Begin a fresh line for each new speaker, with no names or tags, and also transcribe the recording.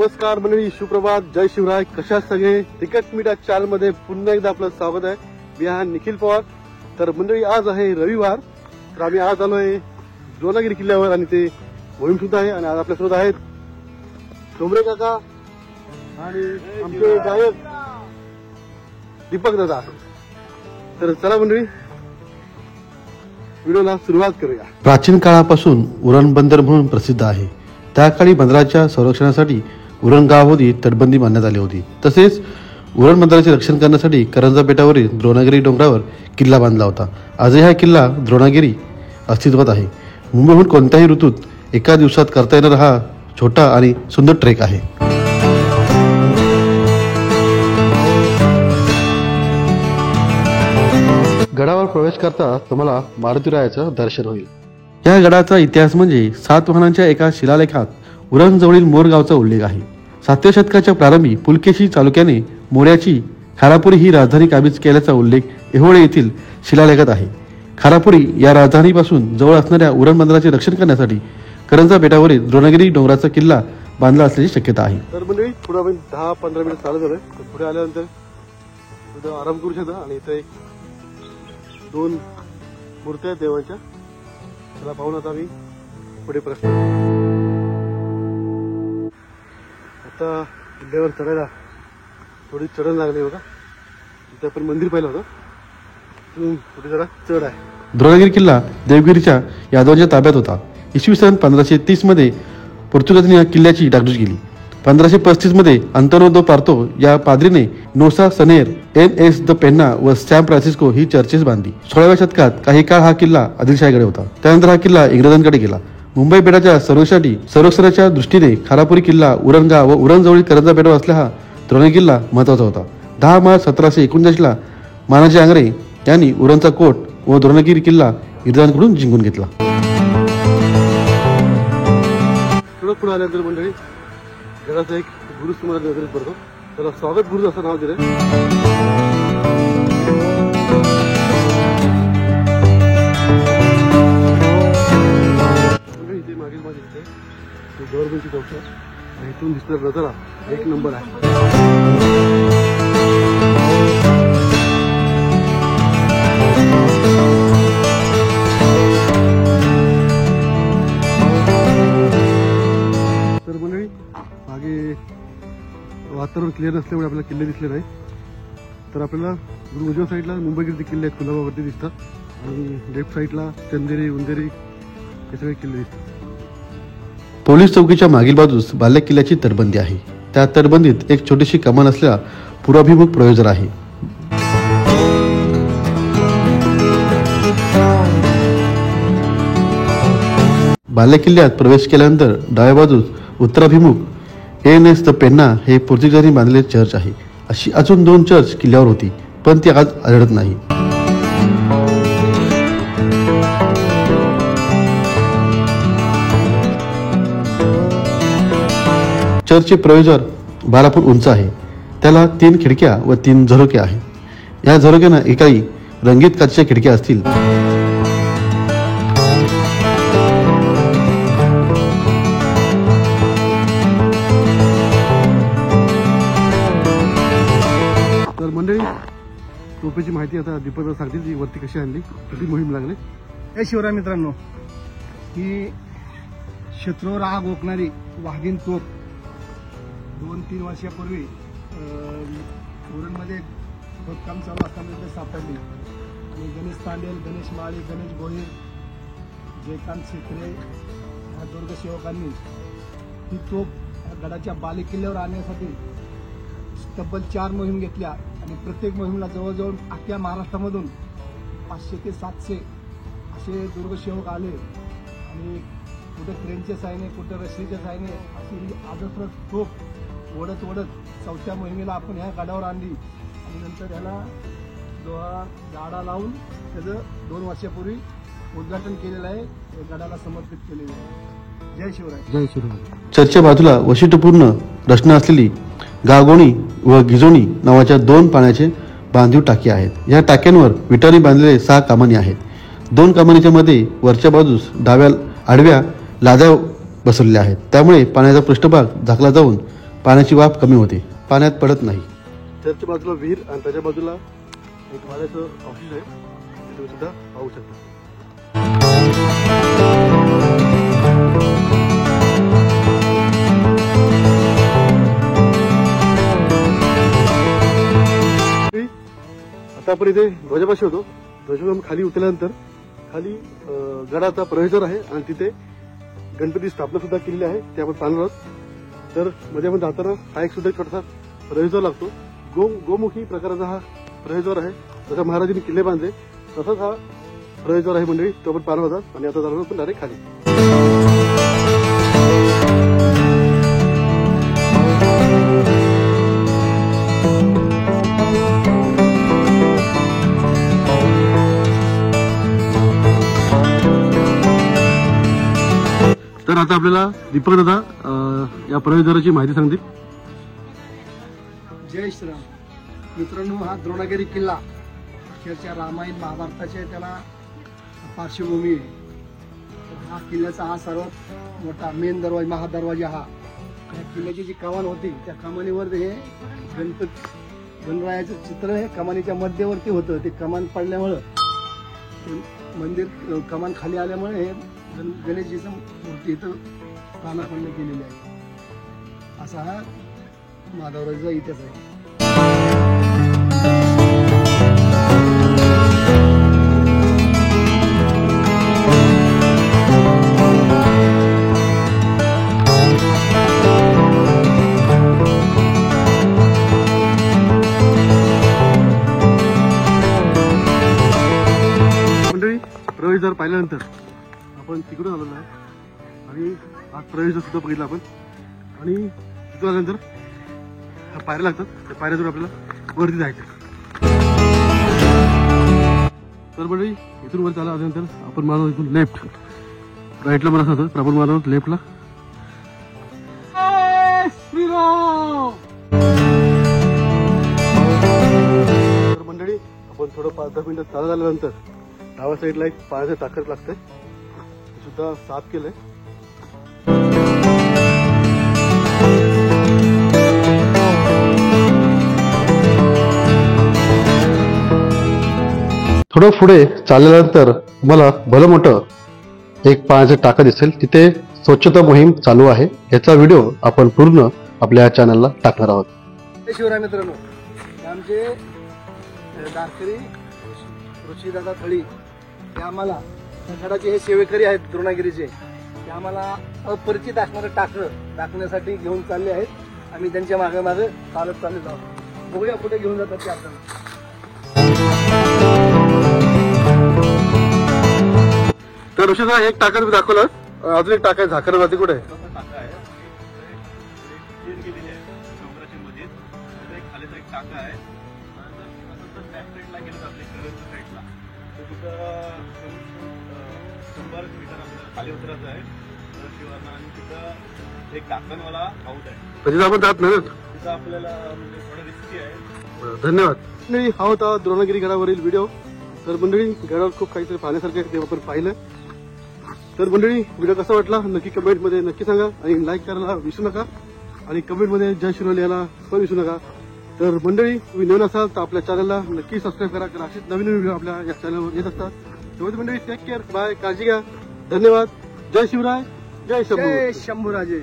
नमस्कार मंडळी, सुप्रभात, जय शिवराय. कशा सगळे तिकट मीडिया चॅनल मध्ये पुन्हा एकदा आपलं स्वागत आहे. मी आहे निखिल पवार. तर मंडळी, आज आहे रविवार. तर आम्ही आज आलोय द्रोणागिरी किल्ल्यावर आणि ते मोहीम सुद्धा आहे. आणि आज आपल्यासोबत आहेत डोंबरे काका आणि आमचे गायक दीपक दादा. तर चला मंडळी, व्हिडिओला सुरुवात करूया.
प्राचीन काळापासून उरण बंदर म्हणून प्रसिद्ध आहे. त्या काळी बंदराच्या संरक्षणासाठी उरण गावामध्ये तटबंदी बांधण्यात आली होती. तसेच उरण बंदराचे रक्षण करण्यासाठी करंजा बेटावरील द्रोणागिरी डोंगरावर किल्ला बांधला होता. आजही हा किल्ला द्रोणागिरी अस्तित्वात आहे. मुंबईहून कोणत्याही ऋतूत एका दिवसात करता येणारा हा छोटा आणि सुंदर ट्रेक आहे. गडावर प्रवेश करता तुम्हाला मारुतीरायाचं दर्शन होईल. या गडाचा इतिहास म्हणजे सातवाहनांच्या एका शिलालेखात उरणजवळील मोरगावचा उल्लेख आहे. 7व्या शतकाच्या प्रारंभी पुलकेशी चालुक्याने मोर्याची खारापुरी ही राजधानी काबीज केल्याचा उल्लेख ऐहोळे येथील शिलालेखात आहे. खारापुरी या राजधानीपासून जवळ असणाऱ्या उरण बंदराचे रक्षण करण्यासाठी करंजा बेटावरील द्रोणागिरी डोंगराचा किल्ला बांधला असल्याची शक्यता आहे.
तर म्हणजे पुढे आपण 10-15 मिनिट चालत आलोय. पुढे आल्यानंतर तिथं आराम करू शकता. आणि इथे 2 मूर्त्या आहेत देवांच्या. त्याला पाहून आता आम्ही पुढे प्रश्न. आता किल्ल्यावर चढायला थोडी चढण लागली बघा. इथे आपण मंदिर पाहिलं होतं. पुढे जरा चढ आहे.
द्रोणागिरी किल्ला देवगिरीच्या यादवांच्या ताब्यात होता. इसवी सन 1530 मध्ये पोर्तुगीजांनी या किल्ल्याची डागडूज केली. 1535 मध्ये अंतोनियो दो पार्तो या पाद्रीने नोसा सनेर, एन.एस. द पेन्ना व सॅम फ्रान्सिस्को ही चर्चेस बांधली. 16व्या शतकात काही काळ हा किल्ला आदिलशाहीकडे होता. त्यानंतर हा किल्ला इंग्रजांकडे गेला. मुंबई बेटाच्या संरक्षणाच्या दृष्टीने खारापुरी किल्ला, उरणगाव व उरणजवळील करंजा बेटावर असलेला हा द्रोणागिरी किल्ला महत्वाचा होता. 10 मार्च 1739 ला मानाजी आंग्रे यांनी उरणचा कोट व द्रोणागिरी किल्ला इंग्रजांकडून जिंकून घेतला.
पुढे आल्यानंतर मंडळी गडाचा एक बुरुज तुम्हाला नजरेत पडतो. त्याला स्वागत बुरुज असं नाव दिलंय. इथे मागील मध्ये गव्हर्नमेंटची चौक आहे. इथून दिसणार नजारा एक नंबर आहे. तर मंडळी, मागे वातावरण क्लिअर नसल्यामुळे आपल्याला किल्ले दिसले नाही. तर आपल्याला उजव्या साईडला मुंबईकडचे किल्ले आहेत, कुलाबावरती दिसतात. आणि लेफ्ट साईडला चंदेरी, उंदेरी हे सगळे किल्ले दिसतात.
पोलीस चौकीच्या मागील बाजूस बाल्या किल्ल्याची तटबंदी आहे. त्या तटबंदीत एक छोटीशी कमान असलेला पूर्वाभिमुख प्रवेशद्वार आहे. बाल्या किल्ल्यात प्रवेश केल्यानंतर डाव्या बाजूस उत्तराभिमुख एन.एस. द पेन्ना हे पोर्तुगीजांनी बांधलेले चर्च आहे. अशी अजून 2 चर्च किल्ल्यावर होती, पण ती आज आढळत नाही. चर्चचे प्रवेशद्वार 12 फूट उंच आहे. त्याला 3 खिडक्या व 3 झरोके आहेत. या झरोक्यांना एकाही रंगीत काचेच्या खिडक्या असतील.
तर मंडळी, तोफेची माहिती आता दीपक सांगतील ती वरती कशी आणली, कशी मोहीम लागली.
हे शिवराय मित्रांनो, ही शत्रूवर आग ओकणारी वाघीण तोफ 2-3 वर्षापूर्वी उरणमध्ये खोदकाम चालू असताना ते सापडली. आणि गणेश तांडेल, गणेश माळी, गणेश गोहिर, जयकांत शेत्रे ह्या दुर्गसेवकांनी ही तोफ गडाच्या बालेकिल्ल्यावर आणण्यासाठी तब्बल 4 मोहीम घेतल्या. आणि प्रत्येक मोहिमेला जवळजवळ अख्ख्या महाराष्ट्रामधून 500 ते 700 असे दुर्गसेवक आले. आणि कुठे क्रेनच्या साहाय्याने, कुठे रस्सीच्या साहाय्याने अशी आजस्त्र तोफ ओढत 4थ्या मोहिमेला आपण ह्या गडावर आणली. आणि नंतर ह्याला गाडा लावून त्याचं 2 वर्षापूर्वी उद्घाटन केलेलं आहे. गडाला समर्पित केलेलं आहे. जय शिवराय.
जय शिवराय.
चर्चच्या बाजूला वैशिष्ट्यपूर्ण रचना असलेली गागोणी व गिजोणी नावाच्या 2 पाण्याचे बांधीव टाकी आहेत. या टाक्यांवर विटांनी बांधलेले 6 कमानी आहेत. 2 कमानीच्या मध्ये वरच्या बाजूस डाव्या आडव्या लाद्या बसवलेल्या आहेत. त्यामुळे पाण्याचा पृष्ठभाग झाकला जाऊन पाण्याची वाफ कमी होते, पाण्यात पडत नाही.
चर्चच्या बाजूला विहीर आणि त्याच्या बाजूला एक वाड्याचं ऑफिस आहे, ते तुम्ही सुद्धा पाहू शकता. आता आपण इथे ध्वजापाशी होतो. ध्वजापासून खाली उतरल्यानंतर खाली गडाचा प्रवेशद्वार आहे आणि तिथे गणपती स्थापना सुद्धा केलेली आहे, ते आपण पाहणार आहोत. तर मध्ये आपण जाताना हा एक सुद्धा छोटासा प्रवेशद्वार लागतो. गोमुखी प्रकाराचा हा प्रवेशद्वार आहे. जसा महाराजांनी किल्ले बांधले तसाच हा प्रवेशद्वार आहे मंडळी, तो आपण पाहणार होता. आणि आता जाणार आपण डायरेक्ट खाली. तर आता आपल्याला दीपक दादा या प्रवेशद्वाराची माहिती सांगतील.
जय श्रीराम मित्रांनो, हा द्रोणागिरी किल्ला अक्षरशः रामायण महाभारताच्या त्याला पार्श्वभूमी आहे. हा किल्ल्याचा हा सर्वात मोठा मेन दरवाजा, महादरवाजा हा. या किल्ल्याची जी कमान होती त्या कमानीवर हे गणरायाचं चित्र हे कमानीच्या मध्यवर्ती होतं. ते कमान पडल्यामुळं मंदिर कमान खाली आल्यामुळे हे गणेशजीचं मूर्ती इथं स्थानापन्न केलेली आहे. असा हा महादरवाजाचा इतिहास आहे.
मंडळी, प्रवेशद्वार पाहिल्यानंतर आपण तिकडून आलेलो आहे आणि आज प्रवेशद्वार सुद्धा बघितला आपण. आणि तिथून आल्यानंतर पायऱ्या लागतात, त्या पायऱ्यातून आपल्याला वरती जायचं. तर मंडळी, इथून वर चालला आल्यानंतर आपण मारणार इथून लेफ्ट. राईटला मला असं तर आपण मारणार लेफ्टला. तर मंडळी, आपण थोडं 5-10 मिनिटं चालत आल्यानंतर डाव्या साईडला एक पाण्याचं टाकर लागतंय, ते सुद्धा साफ केलंय.
थोडं पुढे चालल्यानंतर मला भलं मोठं एक पाण्याचं टाका दिसेल. तिथे स्वच्छता मोहीम चालू आहे. याचा व्हिडिओ आपण पूर्ण आपल्या चॅनलला टाकणार आहोत.
जय शिवराय मित्रांनो, हे आमचे दारकरी ऋषीदादा थळी, ते आम्हाला गडाचे हे सेवेकरी आहेत द्रोणागिरीचे. ते आम्हाला अपरिचित असणारं टाकं टाकण्यासाठी घेऊन चालले आहेत. आम्ही त्यांच्या मागे मागे चालत चालले जाऊ. बघूया कुठे घेऊन जातात ते आपल्याला.
तर ऋषीदा, एक टाका तुम्ही दाखवलं, अजून एक टाका आहे झाकरवरती. कुठे आहे? तिथं आपण जात नाही ना.
आपल्याला म्हणजे थोडं रिस्की आहे.
धन्यवाद. मंडळी, हा होता द्रोणागिरी गडावरील व्हिडिओ. तर मंडळी, गडावर खूप काहीतरी पाहण्यासारखं आहे, ते आपण पाहिलं. तर मंडळी, व्हिडिओ कसा वाटला नक्की कमेंटमध्ये नक्की सांगा आणि लाईक करायला विसरू नका आणि कमेंटमध्ये जय शिवराय लिहायला पण विसरू नका. तर मंडळी, तुम्ही नवीन असाल तर आपल्या चॅनलला नक्की सबस्क्राईब करा, कारण असेच नवीन व्हिडिओ आपल्या या चॅनलवर येत असतात. तेव्हा मंडळी, टेक केअर, बाय, काळजी घ्या, धन्यवाद. जय शिवराय, जय शंभू.
जय शंभूराजे.